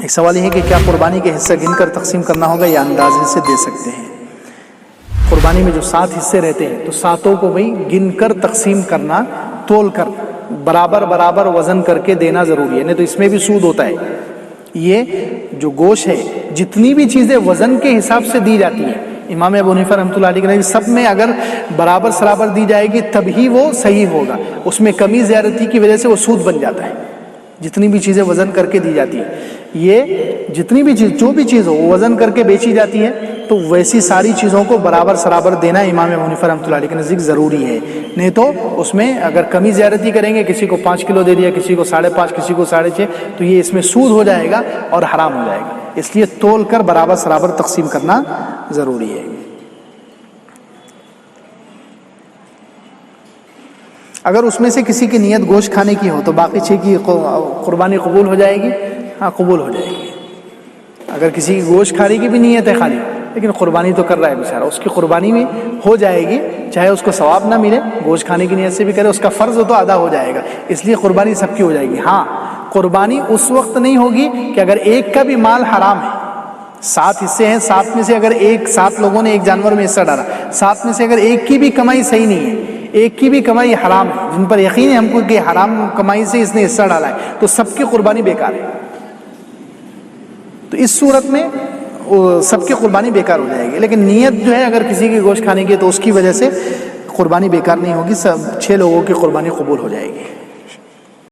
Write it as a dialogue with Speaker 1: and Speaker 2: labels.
Speaker 1: ایک سوال یہ ہے کہ کیا قربانی کے حصہ گن کر تقسیم کرنا ہوگا یا اندازے سے دے سکتے ہیں؟ قربانی میں جو 7 حصے رہتے ہیں تو 7 کو بھائی گن کر تقسیم کرنا، تول کر برابر برابر وزن کر کے دینا ضروری ہے، نہیں تو اس میں بھی سود ہوتا ہے۔ یہ جو گوشت ہے، جتنی بھی چیزیں وزن کے حساب سے دی جاتی ہیں، امام ابو حنیفہ رحمۃ اللہ علیہ کے سب میں اگر برابر سرابر دی جائے گی تب ہی وہ صحیح ہوگا، اس میں کمی زیادتی کی وجہ سے وہ سود بن جاتا ہے۔ جتنی بھی چیزیں وزن کر کے دی جاتی ہیں، یہ جتنی بھی چیز جو بھی چیز ہو وہ وزن کر کے بیچی جاتی ہے، تو ویسی ساری چیزوں کو برابر سرابر دینا امام ابو حنیفہ رحمۃ اللہ علیہ کے نزدیک ضروری ہے، نہیں تو اس میں اگر کمی زیادتی کریں گے، کسی کو 5 کلو دے دیا، کسی کو 5.5، کسی کو 6.5، تو یہ اس میں سود ہو جائے گا اور حرام ہو جائے گا، اس لیے تول کر برابر سرابر تقسیم کرنا ضروری ہے۔ اگر اس میں سے کسی کی نیت گوشت کھانے کی ہو تو باقی 6 کی قربانی قبول ہو جائے گی؟ ہاں قبول ہو جائے گی۔ اگر کسی کی گوشت کھانے کی بھی نیت ہے خالی، لیکن قربانی تو کر رہا ہے بیچارہ، اس کی قربانی بھی ہو جائے گی، چاہے اس کو ثواب نہ ملے، گوشت کھانے کی نیت سے بھی کرے، اس کا فرض تو ادا ہو جائے گا، اس لیے قربانی سب کی ہو جائے گی۔ ہاں قربانی اس وقت نہیں ہوگی کہ اگر ایک کا بھی مال حرام ہے، 7 حصے ہیں، 7 میں سے اگر 7 لوگوں نے ایک جانور میں حصہ ڈالا، 7 میں سے اگر ایک کی بھی کمائی صحیح نہیں ہے، ایک کی بھی کمائی حرام ہے، جن پر یقین ہے ہم کو کہ حرام کمائی سے اس نے حصہ ڈالا ہے، تو سب کی قربانی بیکار ہے۔ تو اس صورت میں سب کی قربانی بیکار ہو جائے گی، لیکن نیت جو ہے اگر کسی کی گوشت کھانے کی تو اس کی وجہ سے قربانی بیکار نہیں ہوگی، سب 6 لوگوں کی قربانی قبول ہو جائے گی۔